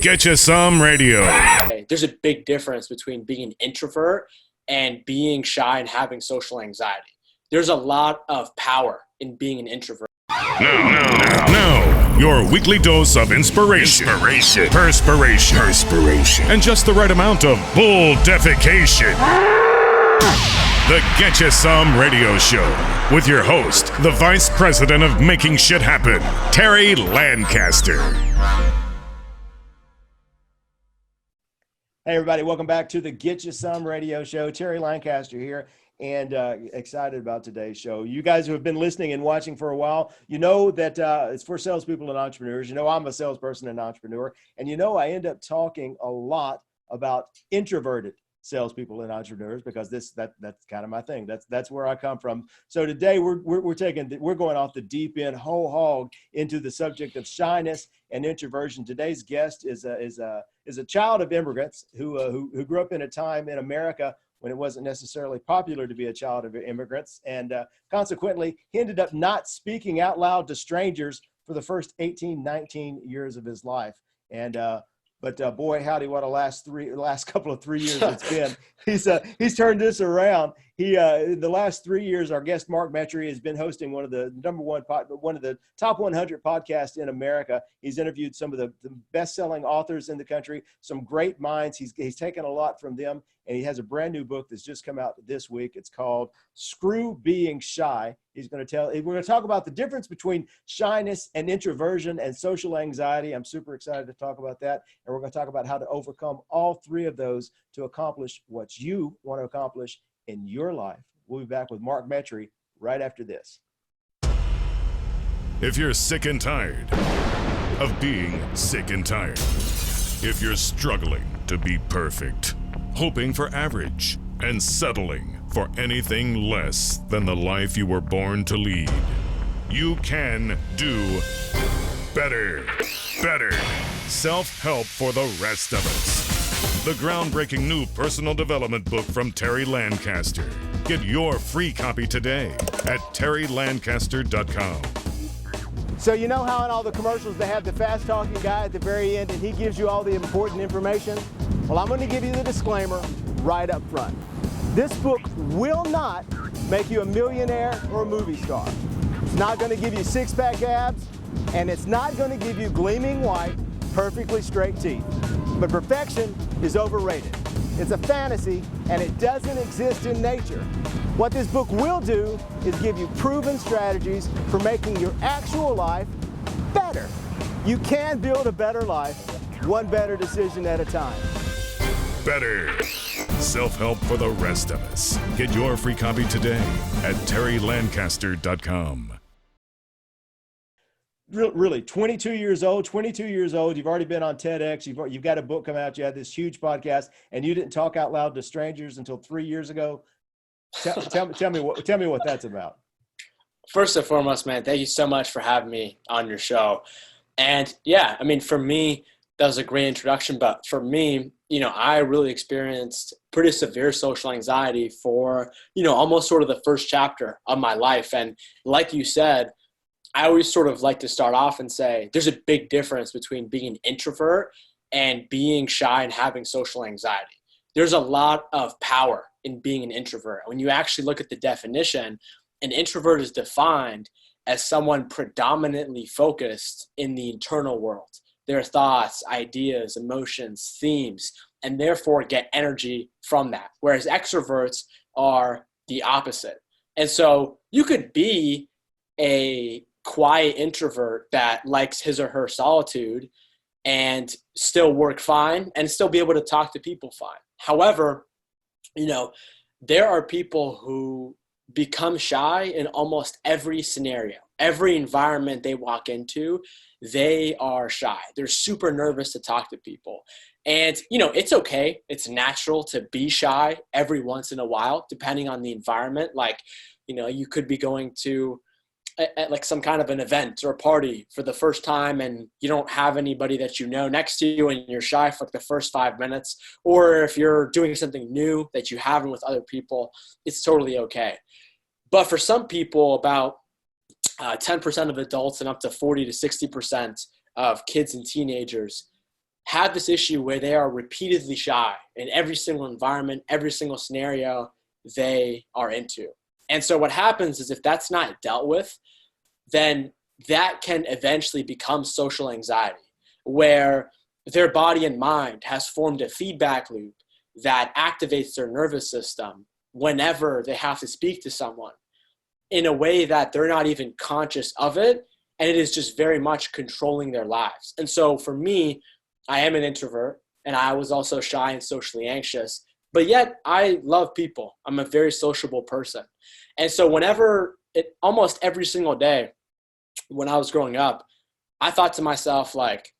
Getcha Some Radio. There's a big difference between being an introvert and being shy and having social anxiety. There's a lot of power in being an introvert. Now, your weekly dose of inspiration, perspiration, and just the right amount of bull defecation. The Getcha Some Radio Show with your host, the Vice President of Making Shit Happen, Terry Lancaster. Hey everybody, welcome back to the Getcha Some Radio Show. Terry Lancaster here, and excited about today's show. You guys who have been listening and watching for a while, you know that it's for salespeople and entrepreneurs. You know I'm a salesperson and entrepreneur, and you know I end up talking a lot about introverted salespeople and entrepreneurs because that's kind of my thing. That's where I come from. So today we're going off the deep end, whole hog into the subject of shyness and introversion. Today's guest is a child of immigrants who grew up in a time in America when it wasn't necessarily popular to be a child of immigrants, and consequently he ended up not speaking out loud to strangers for the first 18, 19 years of his life. And But boy, howdy, what a last couple of 3 years it's been. He's turned this around. In the last 3 years, our guest Mark Metry has been hosting one of the top 100 podcasts in America. He's interviewed some of the best-selling authors in the country, some great minds. He's taken a lot from them, and he has a brand new book that's just come out this week. It's called Screw Being Shy. We're going to talk about the difference between shyness and introversion and social anxiety. I'm super excited to talk about that. And we're going to talk about how to overcome all three of those to accomplish what you want to accomplish in your life. We'll be back with Mark Metry right after this. If you're sick and tired of being sick and tired, if you're struggling to be perfect, hoping for average, and settling for anything less than the life you were born to lead, you can do better. Better. Self-help for the rest of us. The groundbreaking new personal development book from Terry Lancaster. Get your free copy today at terrylancaster.com. So you know how in all the commercials they have the fast-talking guy at the very end and he gives you all the important information? Well, I'm going to give you the disclaimer right up front. This book will not make you a millionaire or a movie star. It's not going to give you six-pack abs, and it's not going to give you gleaming white, perfectly straight teeth. But perfection is overrated. It's a fantasy, and it doesn't exist in nature. What this book will do is give you proven strategies for making your actual life better. You can build a better life, one better decision at a time. Better. Self-help for the rest of us. Get your free copy today at terrylancaster.com. Really, 22 years old, you've already been on TEDx, you've got a book come out, you had this huge podcast, and you didn't talk out loud to strangers until 3 years ago. Tell me what that's about. First and foremost, man, thank you so much for having me on your show. And yeah, I mean, for me, that was a great introduction, but for me, I really experienced pretty severe social anxiety for, almost sort of the first chapter of my life. And like you said, I always sort of like to start off and say, there's a big difference between being an introvert and being shy and having social anxiety. There's a lot of power in being an introvert. When you actually look at the definition, an introvert is defined as someone predominantly focused in the internal world, their thoughts, ideas, emotions, themes, and therefore get energy from that. Whereas extroverts are the opposite. And so you could be a quiet introvert that likes his or her solitude and still work fine and still be able to talk to people fine. However, there are people who become shy in almost every scenario. Every environment they walk into, they are shy. They're super nervous to talk to people. And, it's okay. It's natural to be shy every once in a while, depending on the environment. Like, you could be going to at like some kind of an event or a party for the first time and you don't have anybody that next to you and you're shy for like the first 5 minutes. Or if you're doing something new that you haven't with other people, it's totally okay. But for some people, about 10% of adults and up to 40 to 60% of kids and teenagers have this issue where they are repeatedly shy in every single environment, every single scenario they are into. And so what happens is if that's not dealt with, then that can eventually become social anxiety, where their body and mind has formed a feedback loop that activates their nervous system whenever they have to speak to someone in a way that they're not even conscious of it. And it is just very much controlling their lives. And so for me, I am an introvert, and I was also shy and socially anxious, but yet I love people. I'm a very sociable person. And so almost every single day when I was growing up, I thought to myself, like,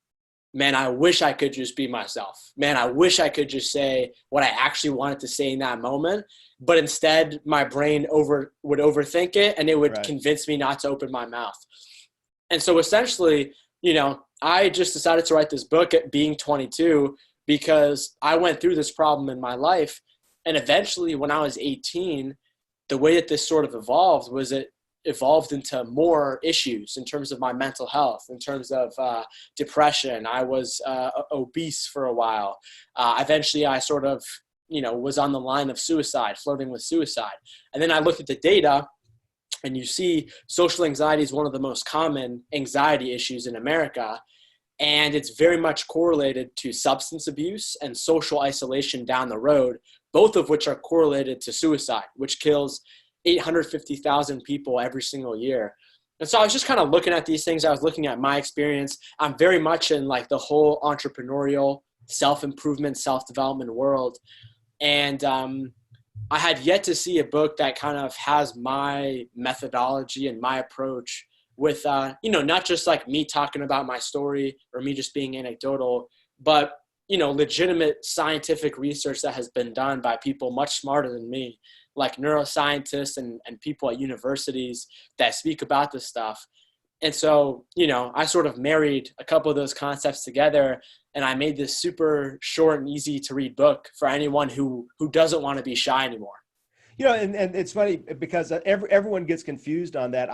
man, I wish I could just be myself. Man, I wish I could just say what I actually wanted to say in that moment. But instead, my brain would overthink it, and it would convince me not to open my mouth. And so essentially, I just decided to write this book at being 22 because I went through this problem in my life. And eventually, when I was 18, the way that this sort of evolved was it evolved into more issues in terms of my mental health, in terms of depression. I was obese for a while. Eventually, I sort of, was on the line of suicide, flirting with suicide. And then I looked at the data, and you see social anxiety is one of the most common anxiety issues in America. And it's very much correlated to substance abuse and social isolation down the road, both of which are correlated to suicide, which kills 850,000 people every single year. And so I was just kind of looking at these things. I was looking at my experience. I'm very much in like the whole entrepreneurial, self-improvement, self-development world. And I had yet to see a book that kind of has my methodology and my approach with, not just like me talking about my story or me just being anecdotal, but, legitimate scientific research that has been done by people much smarter than me, like neuroscientists and people at universities that speak about this stuff. And so, I sort of married a couple of those concepts together, and I made this super short and easy to read book for anyone who doesn't want to be shy anymore. And it's funny because everyone gets confused on that.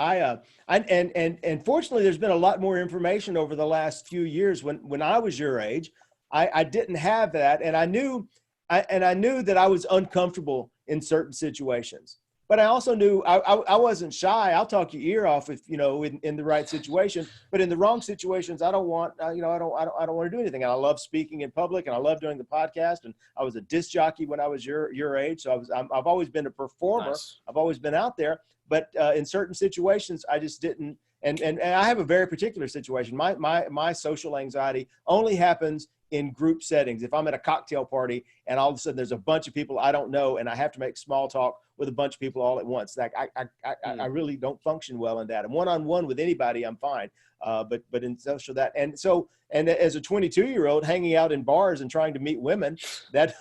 And fortunately, there's been a lot more information over the last few years. When I was your age, I didn't have that, and I knew that I was uncomfortable in certain situations. But I also knew I wasn't shy. I'll talk your ear off if in the right situation. But in the wrong situations, I don't want I don't want to do anything. And I love speaking in public, and I love doing the podcast. And I was a disc jockey when I was your age, so I've always been a performer. Nice. I've always been out there. But in certain situations, I just didn't. And I have a very particular situation. My social anxiety only happens in group settings. If I'm at a cocktail party and all of a sudden there's a bunch of people I don't know and I have to make small talk with a bunch of people all at once, like I really don't function well in that. And one-on-one with anybody, I'm fine. But in social and as a 22-year-old hanging out in bars and trying to meet women, that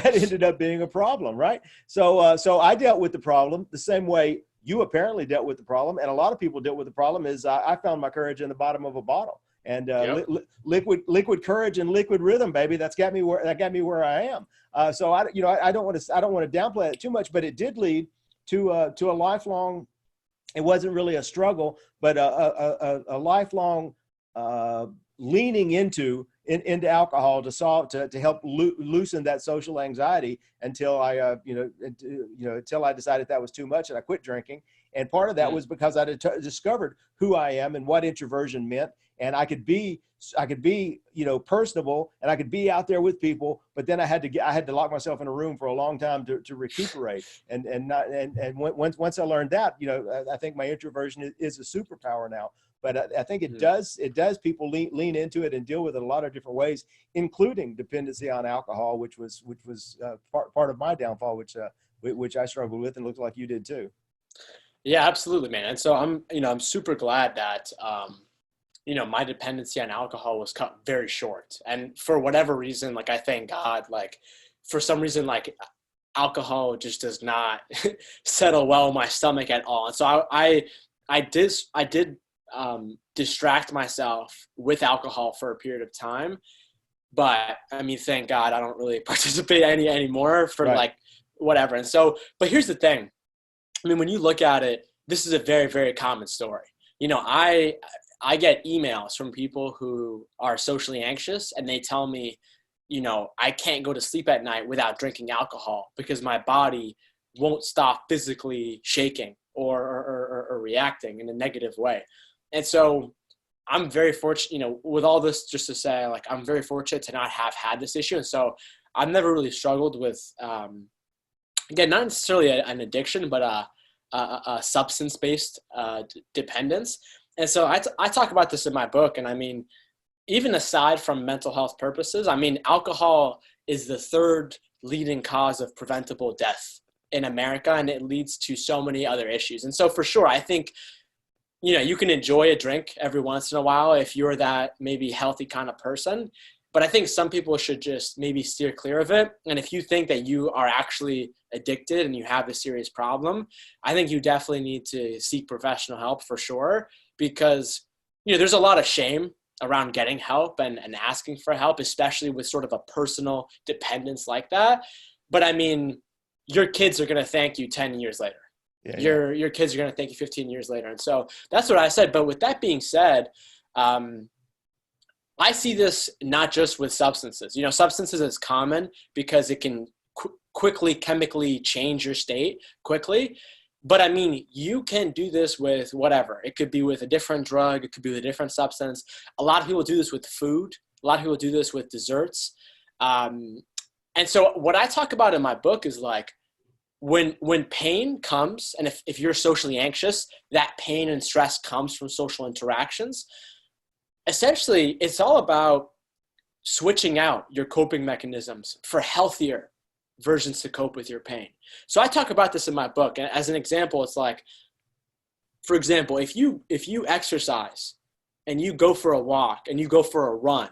ended up being a problem, right? So I dealt with the problem the same way you apparently dealt with the problem, and a lot of people dealt with the problem. Is I found my courage in the bottom of a bottle. And liquid courage and liquid rhythm, baby. That got me where I am. So I don't want to downplay it too much, but it did lead to a lifelong. It wasn't really a struggle, but a lifelong leaning into alcohol to help loosen that social anxiety until I until I decided that was too much and I quit drinking. And part of that was because I discovered who I am and what introversion meant. And I could be, personable, and I could be out there with people, but then I had to lock myself in a room for a long time to recuperate. And once I learned that, I think my introversion is a superpower now. But I think it does people lean into it and deal with it a lot of different ways, including dependency on alcohol, which was part of my downfall, which I struggled with, and looked like you did too. Yeah, absolutely, man. And so I'm super glad that my dependency on alcohol was cut very short. And for whatever reason, like, I thank God, like, for some reason, like, alcohol just does not settle well in my stomach at all. And so I did distract myself with alcohol for a period of time. But I mean, thank God I don't really participate anymore for like whatever. And so, but here's the thing. I mean, when you look at it, this is a very, very common story. I get emails from people who are socially anxious, and they tell me, I can't go to sleep at night without drinking alcohol because my body won't stop physically shaking or reacting in a negative way. And so I'm very fortunate, with all this, just to say, like, I'm very fortunate to not have had this issue. And so I've never really struggled with, again, not necessarily an addiction, but a substance-based dependence. And so I talk about this in my book. And I mean, even aside from mental health purposes, I mean, alcohol is the third leading cause of preventable death in America, and it leads to so many other issues. And so for sure, I think, you can enjoy a drink every once in a while if you're that maybe healthy kind of person. But I think some people should just maybe steer clear of it. And if you think that you are actually addicted and you have a serious problem, I think you definitely need to seek professional help for sure, because, there's a lot of shame around getting help and asking for help, especially with sort of a personal dependence like that. But I mean, your kids are going to thank you 10 years later. Your kids are going to thank you 15 years later. And so that's what I said. But with that being said, I see this not just with substances. Substances is common because it can quickly chemically change your state quickly. But I mean, you can do this with whatever. It could be with a different drug. It could be with a different substance. A lot of people do this with food. A lot of people do this with desserts. And so what I talk about in my book is like, when pain comes, and if you're socially anxious, that pain and stress comes from social interactions. Essentially, it's all about switching out your coping mechanisms for healthier versions to cope with your pain. So I talk about this in my book. And as an example, it's like, for example, if you exercise and you go for a walk and you go for a run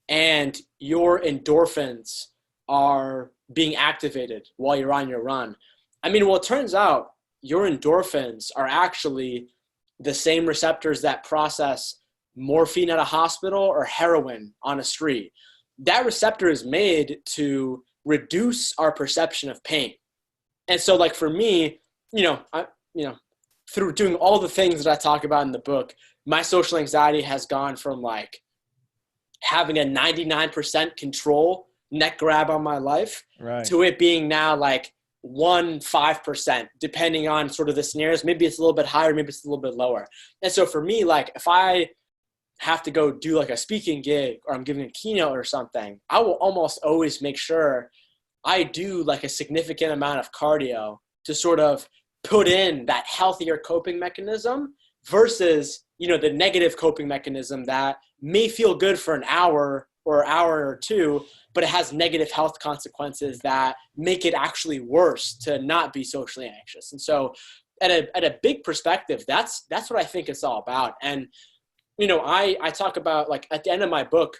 and your endorphins are being activated while you're on your run, I mean, well, it turns out your endorphins are actually the same receptors that process morphine at a hospital or heroin on a street. That receptor is made to reduce our perception of pain. And so like for me, through doing all the things that I talk about in the book, my social anxiety has gone from like having a 99% control neck grab on my life to it being now like 5%, depending on sort of the scenarios. Maybe it's a little bit higher, maybe it's a little bit lower. And so for me, like if I have to go do like a speaking gig or I'm giving a keynote or something, I will almost always make sure I do like a significant amount of cardio to sort of put in that healthier coping mechanism versus, the negative coping mechanism that may feel good for an hour or two, but it has negative health consequences that make it actually worse to not be socially anxious. And so at a big perspective, that's what I think it's all about. And, I talk about, like, at the end of my book,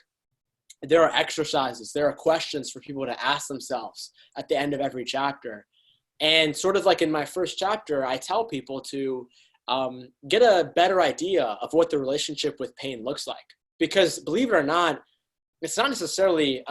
there are exercises, there are questions for people to ask themselves at the end of every chapter. And sort of like in my first chapter, I tell people to get a better idea of what the relationship with pain looks like. Because believe it or not, it's not necessarily,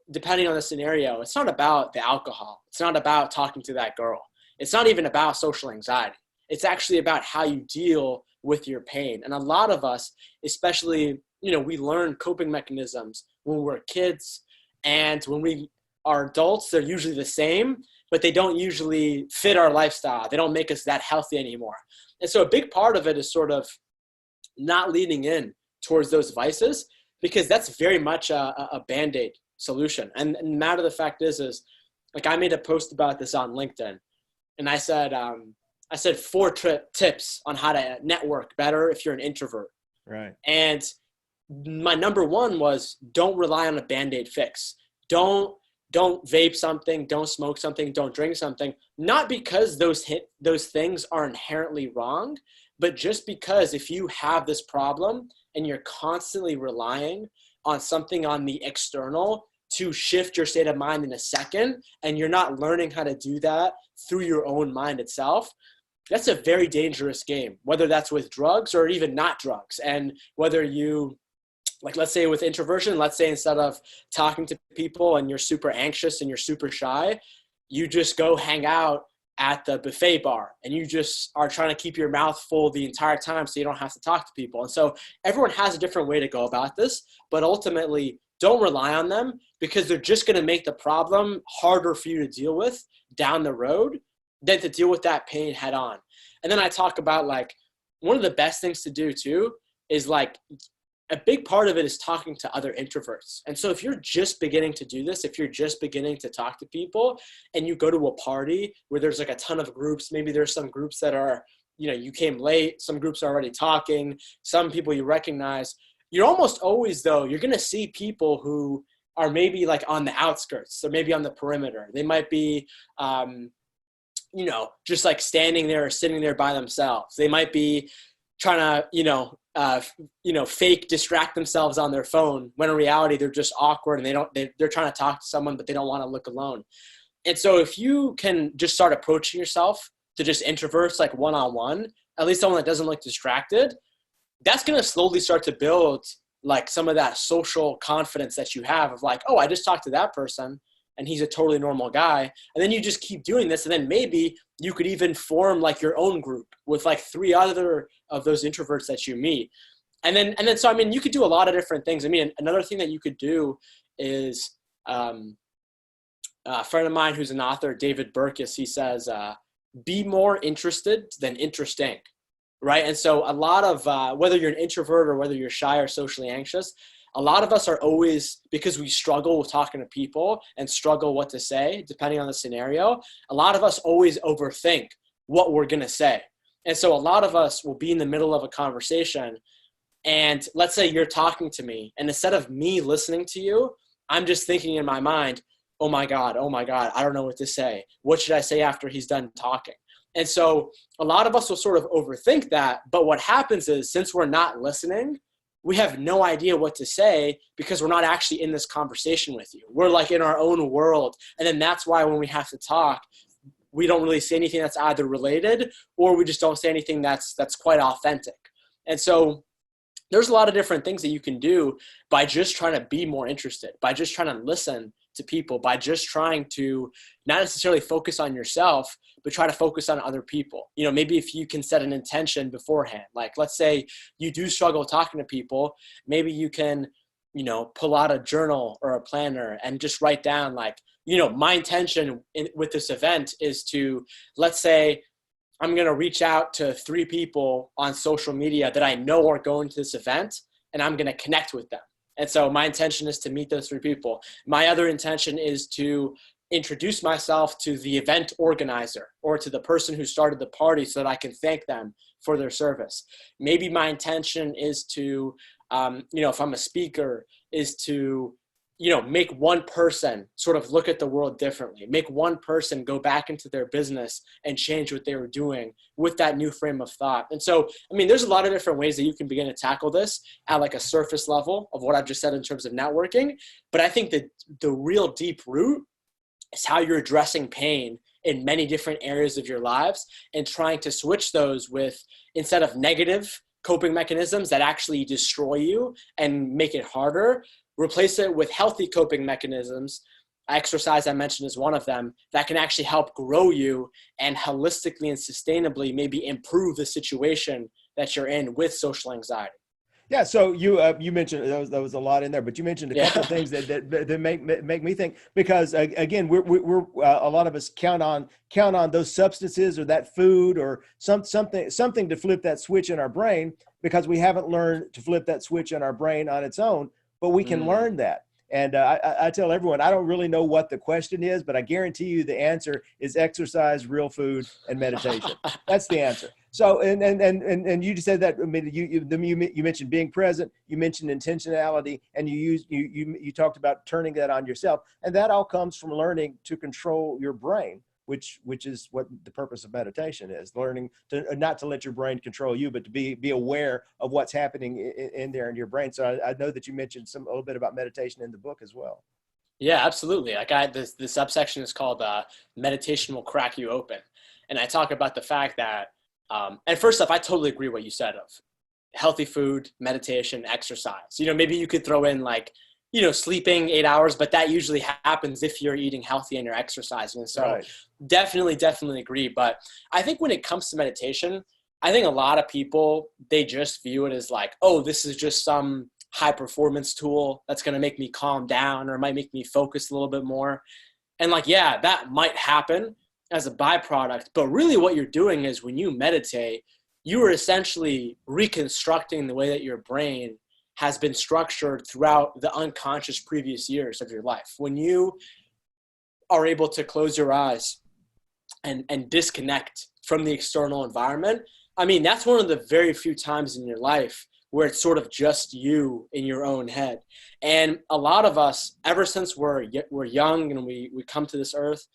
depending on the scenario, it's not about the alcohol. It's not about talking to that girl. It's not even about social anxiety. It's actually about how you deal with your pain. And a lot of us, especially, we learn coping mechanisms when we're kids, and when we are adults, they're usually the same, but they don't usually fit our lifestyle. They don't make us that healthy anymore. And so a big part of it is sort of not leaning in towards those vices, because that's very much a Band-Aid solution. And the matter of the fact is like I made a post about this on LinkedIn, and I said 4 tips on how to network better if you're an introvert. Right. And my number 1 was, don't rely on a Band-Aid fix. Don't vape something, don't smoke something, don't drink something. Not because those things are inherently wrong, but just because if you have this problem and you're constantly relying on something on the external to shift your state of mind in a second, and you're not learning how to do that through your own mind itself, that's a very dangerous game, whether that's with drugs or even not drugs. And whether you, like, let's say with introversion, let's say instead of talking to people and you're super anxious and you're super shy, you just go hang out at the buffet bar and you just are trying to keep your mouth full the entire time so you don't have to talk to people. And so everyone has a different way to go about this, but ultimately don't rely on them because they're just going to make the problem harder for you to deal with down the road than to deal with that pain head on. And then I talk about like one of the best things to do too is like a big part of it is talking to other introverts. And so if you're just beginning to do this, if you're just beginning to talk to people and you go to a party where there's like a ton of groups, maybe there's some groups that are, you know, you came late, some groups are already talking, some people you recognize, you're almost always though, you're going to see people who are maybe like on the outskirts or maybe on the perimeter. They might be, you know, just like standing there or sitting there by themselves. They might be trying to, fake distract themselves on their phone when in reality they're just awkward and they're trying to talk to someone, but they don't want to look alone. And so if you can just start approaching yourself to just introverts like one-on-one, at least someone that doesn't look distracted, that's going to slowly start to build like some of that social confidence that you have of like, oh, I just talked to that person and he's a totally normal guy. And then you just keep doing this. And then maybe you could even form like your own group with like 3 other of those introverts that you meet. And then, so, I mean, you could do a lot of different things. I mean, another thing that you could do is a friend of mine who's an author, David Burkus, he says, be more interested than interesting. Right. And so a lot of whether you're an introvert or whether you're shy or socially anxious, a lot of us are always, because we struggle with talking to people and struggle what to say, depending on the scenario, a lot of us always overthink what we're going to say. And so a lot of us will be in the middle of a conversation and let's say you're talking to me and instead of me listening to you, I'm just thinking in my mind, oh my God, I don't know what to say. What should I say after he's done talking? And so a lot of us will sort of overthink that. But what happens is since we're not listening, we have no idea what to say because we're not actually in this conversation with you. We're like in our own world. And then that's why when we have to talk, we don't really say anything that's either related or we just don't say anything that's quite authentic. And so there's a lot of different things that you can do by just trying to be more interested, by just trying to listen to people, by just trying to not necessarily focus on yourself, but try to focus on other people. You know, maybe if you can set an intention beforehand, like let's say you do struggle talking to people, maybe you can, you know, pull out a journal or a planner and just write down like, you know, my intention with this event is to, let's say I'm going to reach out to 3 people on social media that I know are going to this event and I'm going to connect with them. And so my intention is to meet those 3 people. My other intention is to introduce myself to the event organizer or to the person who started the party so that I can thank them for their service. Maybe my intention is to, if I'm a speaker, is to, make one person sort of look at the world differently, make one person go back into their business and change what they were doing with that new frame of thought. And so, I mean, there's a lot of different ways that you can begin to tackle this at like a surface level of what I've just said in terms of networking. But I think that the real deep root is how you're addressing pain in many different areas of your lives and trying to switch those with, instead of negative coping mechanisms that actually destroy you and make it harder, replace it with healthy coping mechanisms. Exercise, I mentioned, is one of them that can actually help grow you and holistically and sustainably maybe improve the situation that you're in with social anxiety. Yeah. So you mentioned there was a lot in there, but you mentioned a couple of things that make me think, because again, we're a lot of us count on those substances or that food or something to flip that switch in our brain, because we haven't learned to flip that switch in our brain on its own. But we can learn that. And I tell everyone, I don't really know what the question is, but I guarantee you the answer is exercise, real food, and meditation. That's the answer. So, and you just said that. I mean, you mentioned being present, you mentioned intentionality, and you talked about turning that on yourself, and that all comes from learning to control your brain, which is what the purpose of meditation is: learning to not to let your brain control you, but to be aware of what's happening in there in your brain. So I know that you mentioned a little bit about meditation in the book as well. Yeah, absolutely. Like the subsection is called "Meditation Will Crack You Open," and I talk about the fact that, and first off, I totally agree what you said of healthy food, meditation, exercise. Maybe you could throw in like, sleeping 8 hours, but that usually happens if you're eating healthy and you're exercising. And so Right. definitely agree. But I think when it comes to meditation, I think a lot of people, they just view it as like, oh, this is just some high performance tool that's going to make me calm down or might make me focus a little bit more. And like, yeah, that might happen as a byproduct, but really what you're doing is when you meditate, you are essentially reconstructing the way that your brain has been structured throughout the unconscious previous years of your life. When you are able to close your eyes and disconnect from the external environment, I mean, that's one of the very few times in your life where it's sort of just you in your own head. And a lot of us, ever since we're young and we come to this earth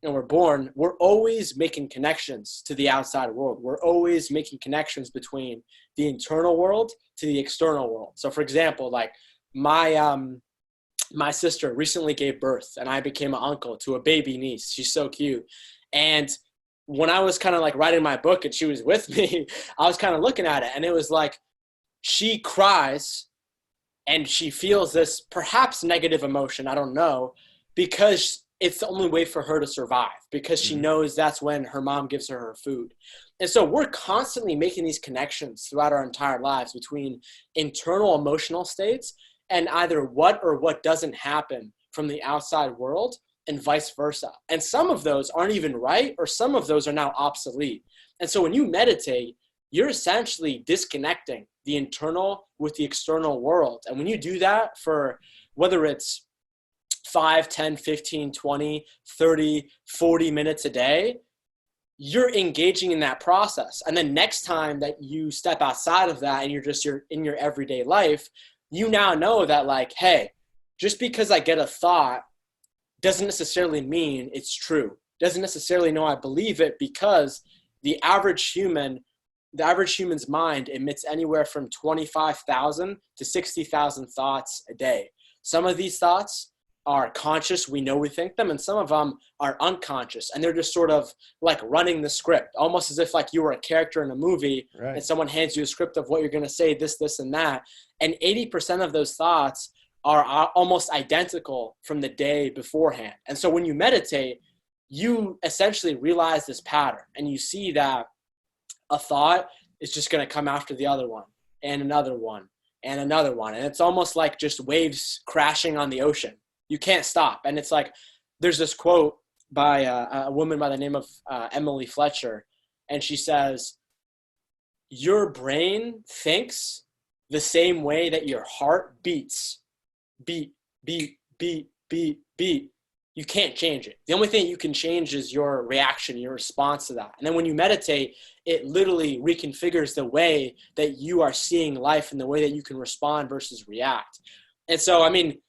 and we're born, we're always making connections to the outside world. We're always making connections between the internal world to the external world. So for example, like my sister recently gave birth and I became an uncle to a baby niece. She's so cute. And when I was kind of like writing my book and she was with me, I was kind of looking at it and it was like, she cries and she feels this perhaps negative emotion, I don't know, because it's the only way for her to survive, because she knows that's when her mom gives her food. And so we're constantly making these connections throughout our entire lives between internal emotional states and either what or what doesn't happen from the outside world and vice versa. And some of those aren't even right, or some of those are now obsolete. And so when you meditate, you're essentially disconnecting the internal with the external world. And when you do that for whether it's 5, 10, 15, 20, 30, 40 minutes a day, you're engaging in that process. And then next time that you step outside of that and you're in your everyday life, you now know that like, hey, just because I get a thought doesn't necessarily mean it's true. Doesn't necessarily know I believe it, because the average human's mind emits anywhere from 25,000 to 60,000 thoughts a day. Some of these thoughts are conscious, we know we think them, and some of them are unconscious, and they're just sort of like running the script, almost as if like you were a character in a movie, right, and someone hands you a script of what you're going to say, this, and that. And 80% of those thoughts are almost identical from the day beforehand. And so when you meditate, you essentially realize this pattern, and you see that a thought is just going to come after the other one and another one and another one. And it's almost like just waves crashing on the ocean. You can't stop. And it's like, there's this quote by a woman by the name of Emily Fletcher. And she says, your brain thinks the same way that your heart beats. Beat, beat, beat, beat, beat. You can't change it. The only thing you can change is your reaction, your response to that. And then when you meditate, it literally reconfigures the way that you are seeing life and the way that you can respond versus react. And so, I mean,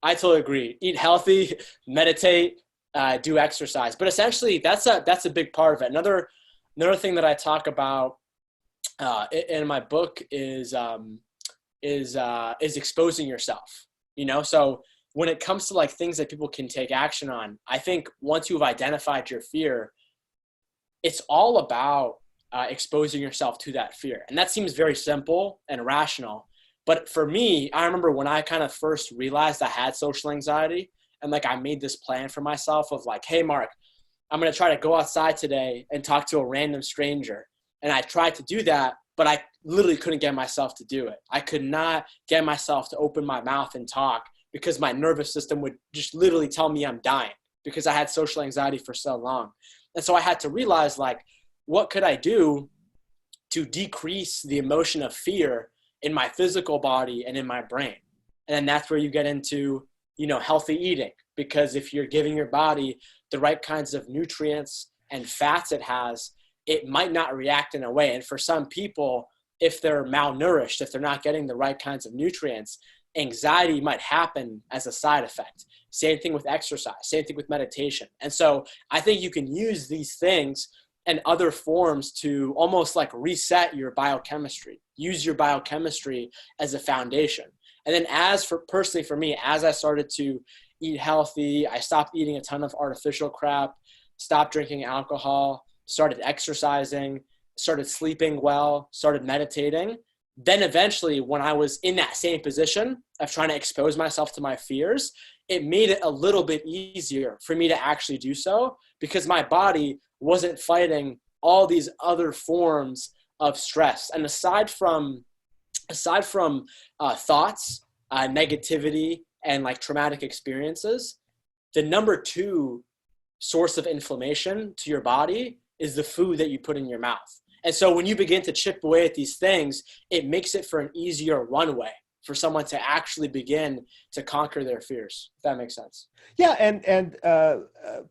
I totally agree. Eat healthy, meditate, do exercise. But essentially, that's a big part of it. Another thing that I talk about in my book is exposing yourself. You know, so when it comes to like things that people can take action on, I think once you've identified your fear, it's all about exposing yourself to that fear. And that seems very simple and rational. But for me, I remember when I kind of first realized I had social anxiety, and like I made this plan for myself of like, hey, Mark, I'm going to try to go outside today and talk to a random stranger. And I tried to do that, but I literally couldn't get myself to do it. I could not get myself to open my mouth and talk because my nervous system would just literally tell me I'm dying because I had social anxiety for so long. And so I had to realize, like, what could I do to decrease the emotion of fear in my physical body and in my brain? And then that's where you get into, you know, healthy eating, because if you're giving your body the right kinds of nutrients and fats it has, it might not react in a way. And for some people, if they're malnourished, if they're not getting the right kinds of nutrients, anxiety might happen as a side effect. Same thing with exercise, same thing with meditation. And so I think you can use these things and other forms to almost like reset your biochemistry, use your biochemistry as a foundation. And then personally for me, as I started to eat healthy, I stopped eating a ton of artificial crap, stopped drinking alcohol, started exercising, started sleeping well, started meditating. then eventually when I was in that same position of trying to expose myself to my fears, it made it a little bit easier for me to actually do so, because my body wasn't fighting all these other forms of stress. And aside from thoughts, negativity, and like traumatic experiences, the number two source of inflammation to your body is the food that you put in your mouth. And so when you begin to chip away at these things, it makes it for an easier runway for someone to actually begin to conquer their fears, if that makes sense. Yeah. And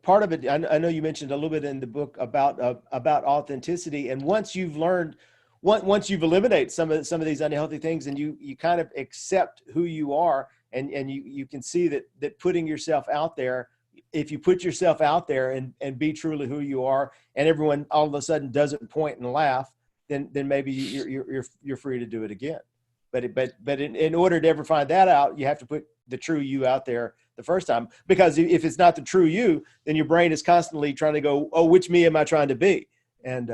part of it, I know you mentioned a little bit in the book about authenticity. And once you've learned, once you've eliminated some of these unhealthy things, and you kind of accept who you are, and you can see that putting yourself out there, if you put yourself out there and be truly who you are, and everyone all of a sudden doesn't point and laugh, then maybe you're free to do it again. But in order to ever find that out, you have to put the true you out there the first time, because if it's not the true you, then your brain is constantly trying to go, oh, which me am I trying to be? And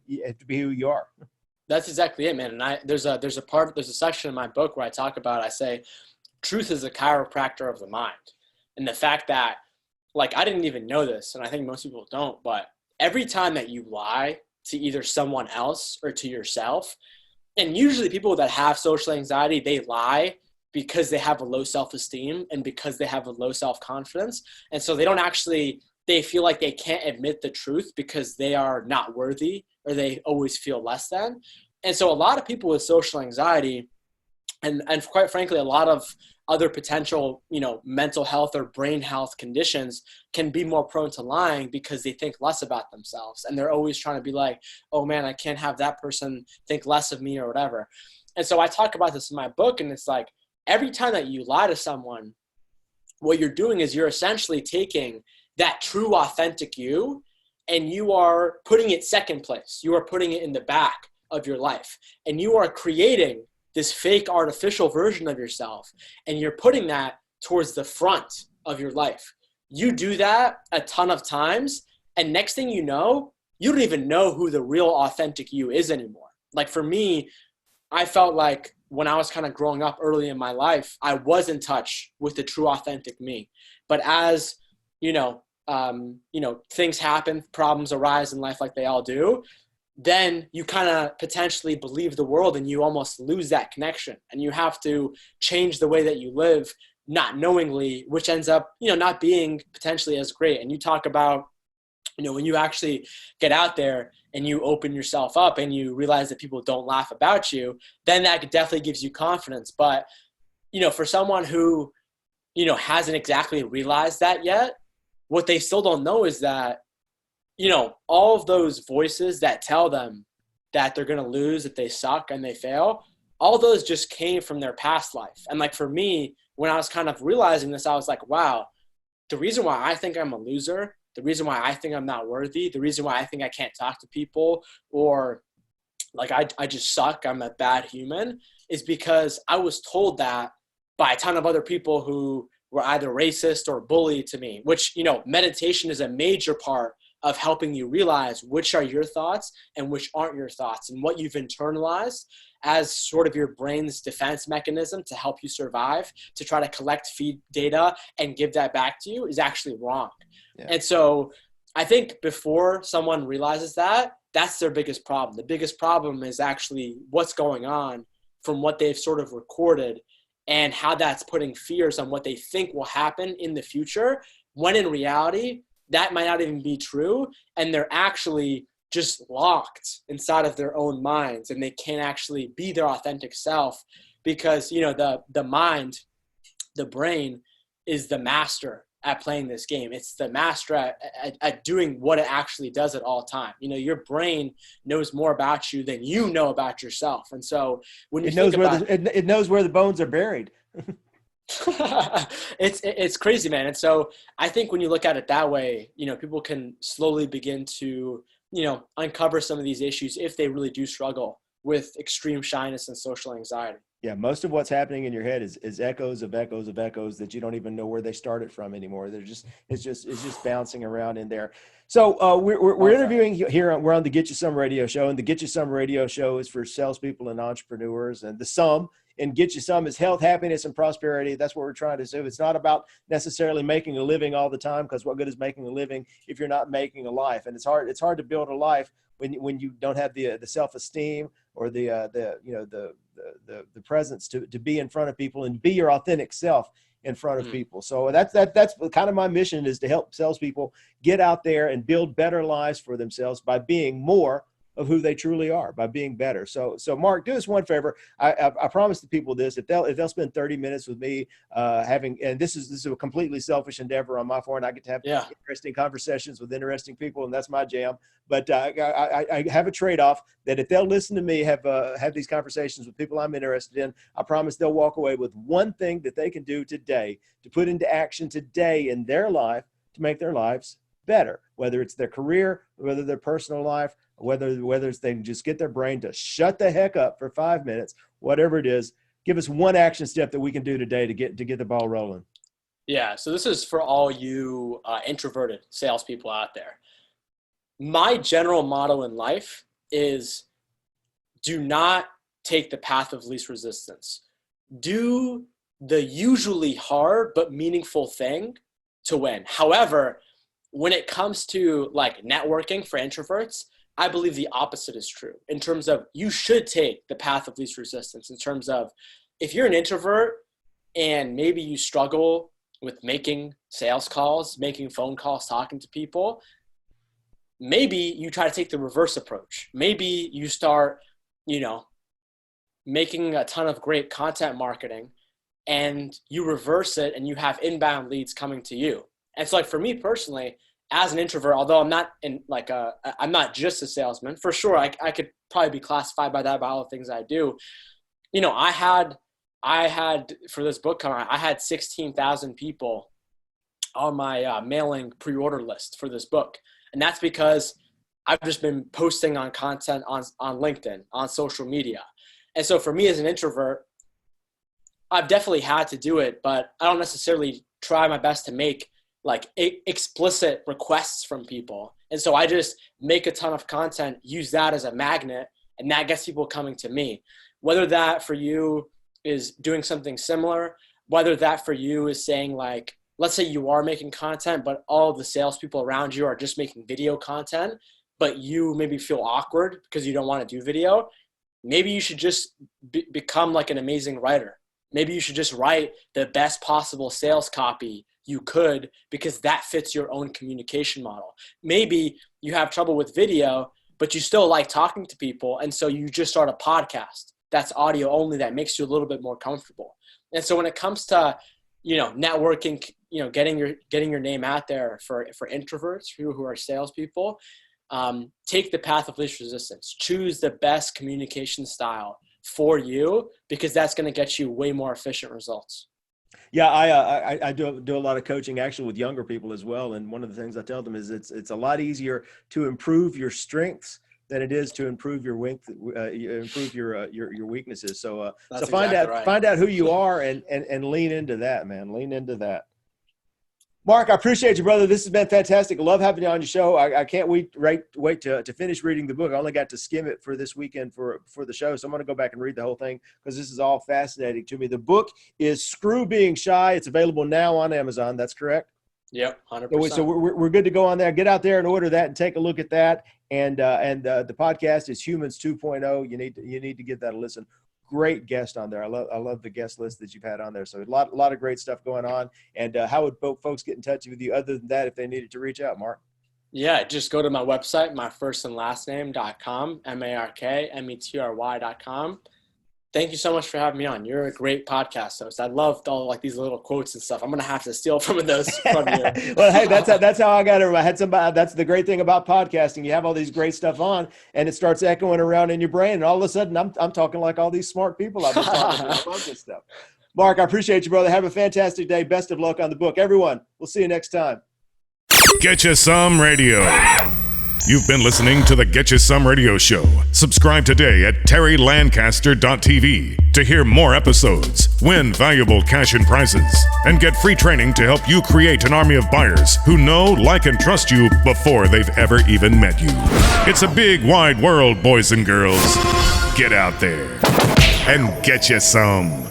you have to be who you are. That's exactly it, man. And there's a section in my book where I talk about, I say, truth is a chiropractor of the mind. And the fact that, like, I didn't even know this, and I think most people don't, but every time that you lie to either someone else or to yourself, and usually people that have social anxiety, they lie because they have a low self-esteem and because they have a low self-confidence. And so they feel like they can't admit the truth because they are not worthy, or they always feel less than. And so a lot of people with social anxiety, and quite frankly, a lot of other potential, mental health or brain health conditions, can be more prone to lying because they think less about themselves. And they're always trying to be like, oh man, I can't have that person think less of me or whatever. And so I talk about this in my book, and it's like, every time that you lie to someone, what you're doing is you're essentially taking that true, authentic you, and you are putting it second place. You are putting it in the back of your life, and you are creating this fake artificial version of yourself, and you're putting that towards the front of your life. You do that a ton of times, and next thing you know, you don't even know who the real authentic you is anymore. Like for me, I felt like when I was kind of growing up early in my life, I was in touch with the true authentic me. But as, things happen, problems arise in life like they all do, then you kind of potentially believe the world, and you almost lose that connection, and you have to change the way that you live, not knowingly, which ends up, not being potentially as great. And you talk about, when you actually get out there and you open yourself up and you realize that people don't laugh about you, then that definitely gives you confidence. But, for someone who, hasn't exactly realized that yet, what they still don't know is that, all of those voices that tell them that they're going to lose, that they suck and they fail, all those just came from their past life. And like for me, when I was kind of realizing this, I was like, wow, the reason why I think I'm a loser, the reason why I think I'm not worthy, the reason why I think I can't talk to people, or like I just suck, I'm a bad human, is because I was told that by a ton of other people who were either racist or bullied to me, which, meditation is a major part of helping you realize which are your thoughts and which aren't your thoughts, and what you've internalized as sort of your brain's defense mechanism to help you survive, to try to collect feed data and give that back to you, is actually wrong. Yeah. And so I think before someone realizes that, that's their biggest problem. The biggest problem is actually what's going on from what they've sort of recorded, and how that's putting fears on what they think will happen in the future, when in reality, that might not even be true, and they're actually just locked inside of their own minds, and they can't actually be their authentic self, because the mind, the brain, is the master at playing this game. It's the master at doing what it actually does at all time. Your brain knows more about you than you know about yourself, and so when you it knows where the bones are buried. It's crazy, man. And so I think when you look at it that way, people can slowly begin to, uncover some of these issues if they really do struggle with extreme shyness and social anxiety. Yeah, most of what's happening in your head is echoes of echoes of echoes that you don't even know where they started from anymore. They're just it's just bouncing around in there. So we're interviewing here. We're on the Get You Some Radio Show, and the Get You Some Radio Show is for salespeople and entrepreneurs. And the sum in Get You Some is health, happiness, and prosperity. That's what we're trying to do. It's not about necessarily making a living all the time, because what good is making a living if you're not making a life? And it's hard to build a life when you don't have the self-esteem or the presence to be in front of people and be your authentic self in front of people. So that's kind of my mission, is to help salespeople get out there and build better lives for themselves by being more of who they truly are, by being better. So Mark, do us one favor. I promise the people this: if they'll spend 30 minutes with me, and this is a completely selfish endeavor on my part, and I get to have interesting conversations with interesting people, and that's my jam. But I have a trade-off that if they'll listen to me have these conversations with people I'm interested in, I promise they'll walk away with one thing that they can do today to put into action today in their life to make their lives better, whether it's their career, whether their personal life, whether it's they can just get their brain to shut the heck up for 5 minutes, whatever it is. Give us one action step that we can do today to get the ball rolling. Yeah, so this is for all you introverted salespeople out there. My general motto in life is do not take the path of least resistance. Do the usually hard but meaningful thing to win. However, when it comes to like networking for introverts, I believe the opposite is true in terms of you should take the path of least resistance. In terms of if you're an introvert and maybe you struggle with making sales calls, making phone calls, talking to people, maybe you try to take the reverse approach. Maybe you start, making a ton of great content marketing and you reverse it and you have inbound leads coming to you. And so like for me personally, as an introvert, although I'm not I'm not just a salesman, for sure, I could probably be classified by that, by all the things I do. I had for this book coming out, I had 16,000 people on my mailing pre-order list for this book. And that's because I've just been posting on content on LinkedIn, on social media. And so for me as an introvert, I've definitely had to do it, but I don't necessarily try my best to make like explicit requests from people. And so I just make a ton of content, use that as a magnet, and that gets people coming to me. Whether that for you is doing something similar, whether that for you is saying like, let's say you are making content, but all the salespeople around you are just making video content, but you maybe feel awkward because you don't want to do video. Maybe you should just become like an amazing writer. Maybe you should just write the best possible sales copy you could, because that fits your own communication model. Maybe you have trouble with video, but you still like talking to people. And so you just start a podcast that's audio only that makes you a little bit more comfortable. And so when it comes to, networking, getting your name out there for introverts who are salespeople, take the path of least resistance. Choose the best communication style for you, because that's going to get you way more efficient results. Yeah, I do a lot of coaching actually with younger people as well. And one of the things I tell them is it's a lot easier to improve your strengths than it is to improve your weaknesses. So find out who you are and lean into that, man. Lean into that. Mark, I appreciate you, brother. This has been fantastic. I love having you on your show. I can't wait to finish reading the book. I only got to skim it for this weekend for the show, so I'm going to go back and read the whole thing because this is all fascinating to me. The book is Screw Being Shy. It's available now on Amazon. That's correct? Yep, 100%. So we're good to go on there. Get out there and order that and take a look at that. And the podcast is Humans 2.0. You need to give that a listen. Great guest on there. I love the guest list that you've had on there. So a lot of great stuff going on. And how would folks get in touch with you other than that if they needed to reach out, Mark? Yeah, just go to my website, myfirstandlastname.com, MarkMetry.com. Thank you so much for having me on. You're a great podcast host. I loved all like these little quotes and stuff. I'm gonna have to steal some of those from you. Well, hey, that's how I got it. I had somebody. That's the great thing about podcasting. You have all these great stuff on, and it starts echoing around in your brain, and all of a sudden, I'm talking like all these smart people I've been talking to about this stuff. Mark, I appreciate you, brother. Have a fantastic day. Best of luck on the book, everyone. We'll see you next time. Get You Some Radio. You've been listening to the Get You Some Radio Show. Subscribe today at terrylancaster.tv to hear more episodes, win valuable cash and prizes, and get free training to help you create an army of buyers who know, like, and trust you before they've ever even met you. It's a big, wide world, boys and girls. Get out there and get you some.